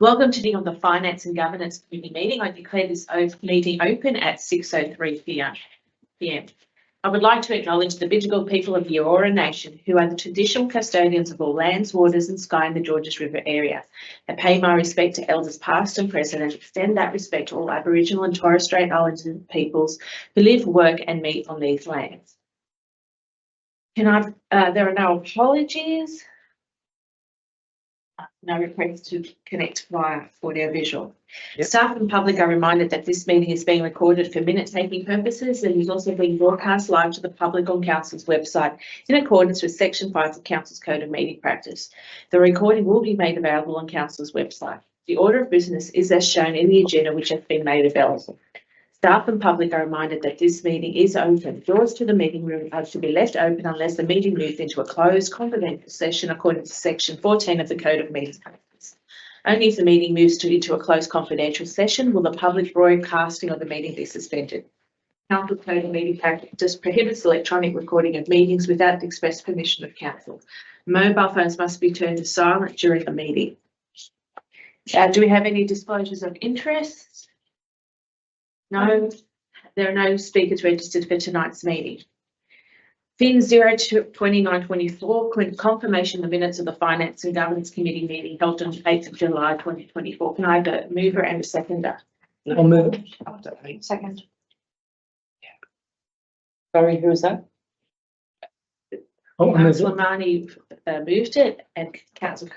Welcome to the Finance and Governance Committee meeting. I declare this meeting open at 6:03 p.m. I would like to acknowledge the Bidjigal people of the Eora Nation, who are the traditional custodians of all lands, waters and sky in the Georges River area. I pay my respect to elders past and present and extend that respect to all Aboriginal and Torres Strait Islander peoples who live, work and meet on these lands. There are no apologies. No request to connect via audio visual. Yep. Staff and public are reminded that this meeting is being recorded for minute-taking purposes and is also being broadcast live to the public on Council's website in accordance with Section 5 of Council's Code of Meeting Practice. The recording will be made available on Council's website. The order of business is as shown in the agenda, which has been made available. Staff and public are reminded that this meeting is open. Doors to the meeting room are to be left open unless the meeting moves into a closed confidential session according to Section 14 of the Code of Meeting Practice. Only if the meeting moves into a closed confidential session will the public broadcasting of the meeting be suspended. Council Code of Meeting Practice prohibits electronic recording of meetings without the express permission of Council. Mobile phones must be turned to silent during the meeting. Do we have any disclosures of interest? No, there are no speakers registered for tonight's meeting. FIN 02924, confirmation of the minutes of the Finance and Governance Committee meeting held on 8th of July 2024. Can I have a mover and a seconder? I'll move it. Second. Sorry, who was that? I'll move Councillor it. Marnie moved it and Councillor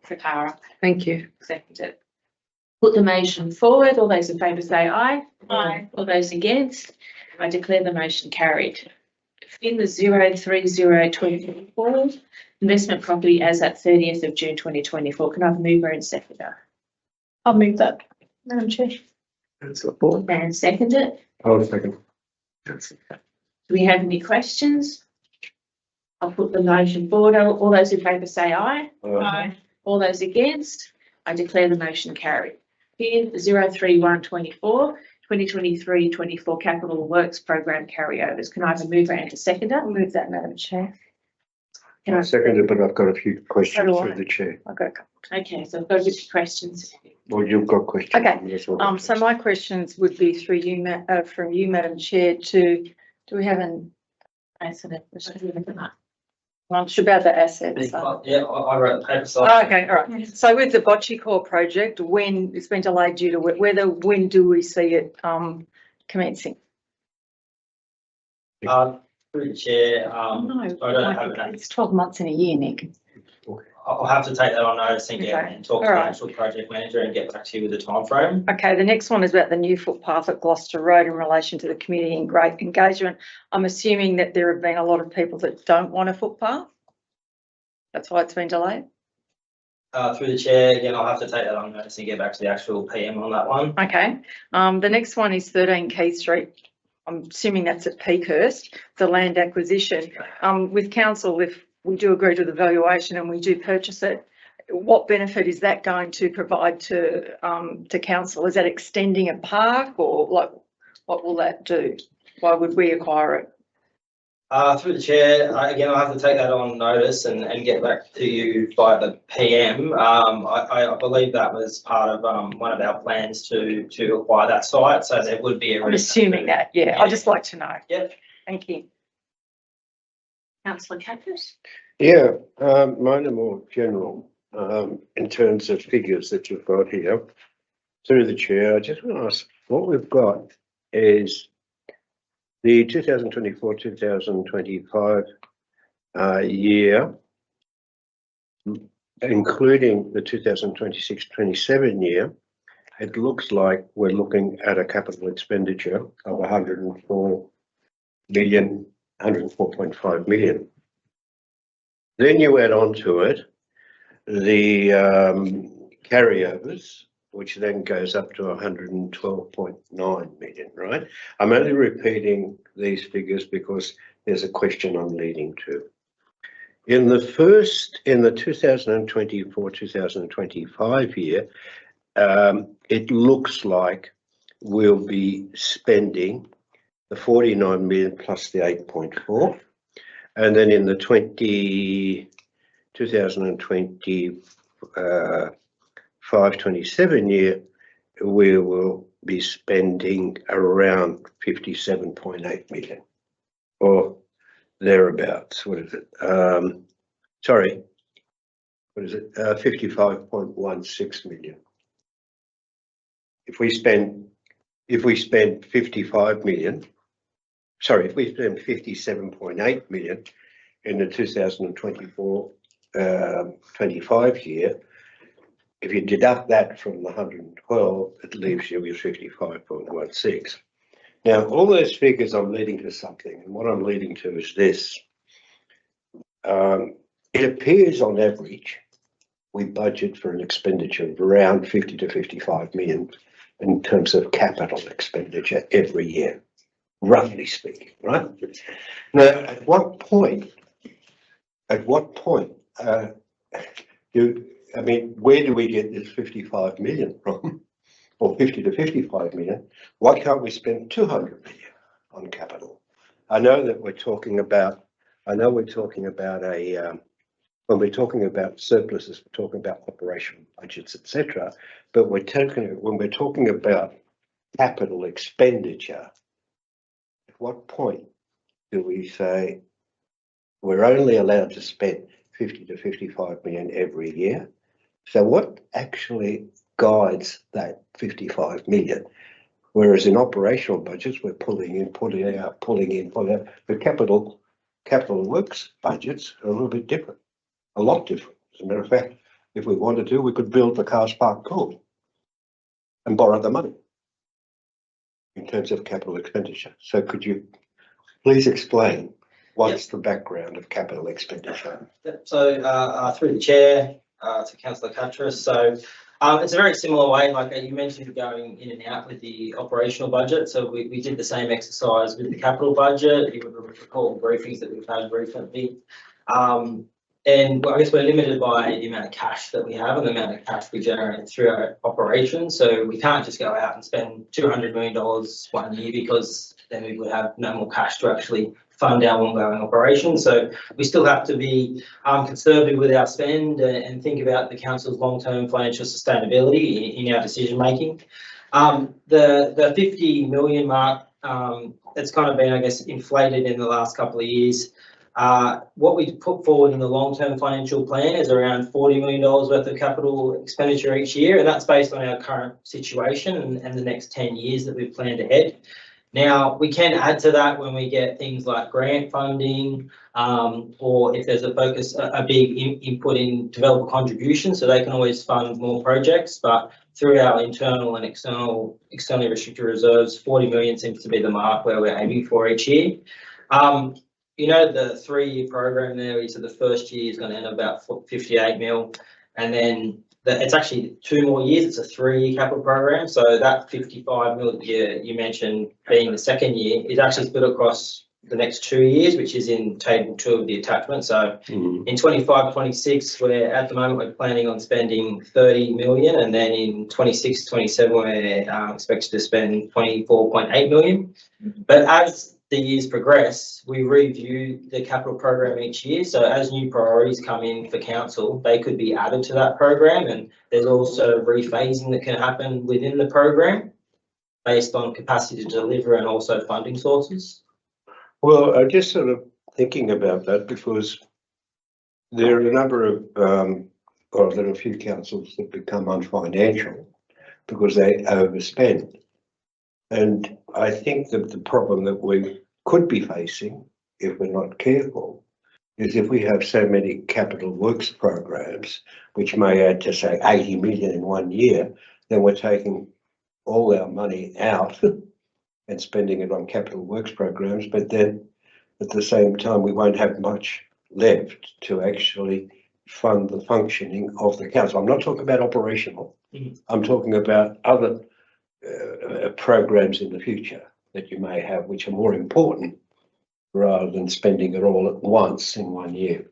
Fakara Thank you. seconded it. Put the motion forward. All those in favour say aye. Aye. All those against? I declare the motion carried. FIN 03024, investment property as at 30th of June 2024. Can I have a mover and seconder? I'll move that, Madam Chair. Councillor Ford. And second it. I'll second. Do we have any questions? I'll put the motion forward. All those in favour say aye. Aye. All those against? I declare the motion carried. FIN 03124, 2023-24 Capital Works Program carryovers. Can I have a mover and a seconder? I'll move that, Madam Chair. Can I? Seconded, but I've got a few So questions do I. through the chair. I'll go a couple. Okay, so I've got a few questions. Well, you've got questions. Okay, That's all. So my questions would be through you, from you, Madam Chair, to, do we have an answer that? I'm sure about the assets. Yeah, I wrote the paper. So Oh, okay, all right. So with the Bocce Core project, when it's been delayed due to weather, when do we see it commencing? through the chair, No, I don't have an it's 12 months in a year, Nick. I'll have to take that on notice and get Okay. and talk to All the right. actual project manager and get back to you with the timeframe. Okay, the next one is about the new footpath at Gloucester Road in relation to the community and great engagement. I'm assuming that there have been a lot of people that don't want a footpath. That's why it's been delayed. Through the chair, again, I'll have to take that on notice and get back to the actual PM on that one. Okay, the next one is 13 Key Street. I'm assuming that's at Peakhurst, the land acquisition. With council, if we do agree to the valuation and we do purchase it, what benefit is that going to provide to council? Is that extending a park, or like what will that do? Why would we acquire it? Through the chair, again, I'll have to take that on notice and get back to you by the PM. I believe that was part of one of our plans to acquire that site, so there would be a. I'm assuming that, yeah. I'd just like to know. Yep. Thank you. Councillor Capus? Yeah, mine are more general in terms of figures that you've got here. Through the chair, I just want to ask, what we've got is the 2024-2025 year, including the 2026-27 year. It looks like we're looking at a capital expenditure of 104.5 million. Then you add on to it the carryovers, which then goes up to 112.9 million, right? I'm only repeating these figures because there's a question I'm leading to. In the 2024-2025 year, it looks like we'll be spending the 49 million plus the 8.4. And then in the 2024 25-27 year, we will be spending around 57.8 million or thereabouts. What is it? Sorry, what is it? 55.16 million. If we spend 55 million, sorry, if we spend 57.8 million in the 2024-25 year, if you deduct that from the 112, it leaves you with 55.16. Now, all those figures, I'm leading to something, and what I'm leading to is this. It appears on average, we budget for an expenditure of around 50 to 55 million in terms of capital expenditure every year, roughly speaking, right? Now, at what point, where do we get this 55 million from? Or 50 to 55 million? Why can't we spend 200 million on capital? I know that we're talking about when we're talking about surpluses, we're talking about operational budgets, etc. But when we're talking about capital expenditure, at what point do we say we're only allowed to spend 50 to 55 million every year? So what actually guides that 55 million? Whereas in operational budgets, we're pulling in. The capital works budgets are a little bit different, a lot different. As a matter of fact, if we wanted to, we could build the Cars Park Court and borrow the money in terms of capital expenditure. So could you please explain what's the background of capital expenditure? So through the chair to Councillor Cuttress. So it's a very similar way, like you mentioned, going in and out with the operational budget. So we did the same exercise with the capital budget. You would recall the briefings that we've had recently. And I guess we're limited by the amount of cash that we have and the amount of cash we generate through our operations. So we can't just go out and spend $200 million 1 year, because then we would have no more cash to actually fund our ongoing operations. So we still have to be conservative with our spend and think about the council's long-term financial sustainability in our decision making. The 50 million mark, it's kind of been, I guess, inflated in the last couple of years. What we put forward in the long-term financial plan is around $40 million worth of capital expenditure each year, and that's based on our current situation and the next 10 years that we've planned ahead. Now, we can add to that when we get things like grant funding, or if there's a big input in developer contributions, so they can always fund more projects. But through our internal and externally restricted reserves, 40 million seems to be the mark where we're aiming for each year. You know, the 3-year program there, so the first year is going to end up about 58 mil, and then it's actually 2 more years. It's a 3-year capital program. So that 55 mil that you mentioned being the second year is actually split across the next 2 years, which is in table 2 of the attachment. So in 25-26, at the moment we're planning on spending 30 million, and then in 26-27 we're expected to spend 24.8 million. But as the years progress, we review the capital program each year. So as new priorities come in for council, they could be added to that program, and there's also rephasing that can happen within the program based on capacity to deliver and also funding sources. Well, I'm just sort of thinking about that, because there are a number of, or there are a few councils that become unfinancial because they overspend. And I think that the problem that we could be facing, if we're not careful, is if we have so many capital works programs, which may add to, say, 80 million in 1 year, then we're taking all our money out and spending it on capital works programs. But then at the same time, we won't have much left to actually fund the functioning of the council. I'm not talking about operational. I'm talking about other programs in the future that you may have, which are more important, rather than spending it all at once in 1 year.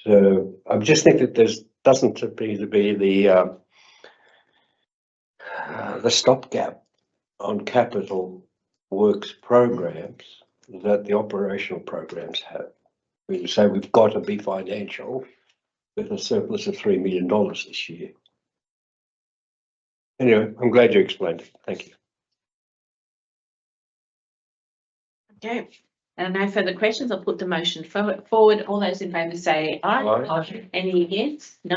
So I just think that there doesn't appear to be the stopgap on capital works programs that the operational programs have. We say we've got to be financial with a surplus of $3 million this year. Anyway, I'm glad you explained it. Thank you. Okay, and no further questions. I'll put the motion forward. All those in favour say aye. Aye. Any against? No,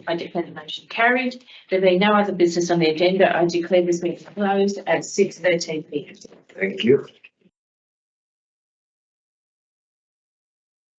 I declare the motion carried. There being no other business on the agenda, I declare this meeting closed at 6:13 p.m. Thank you.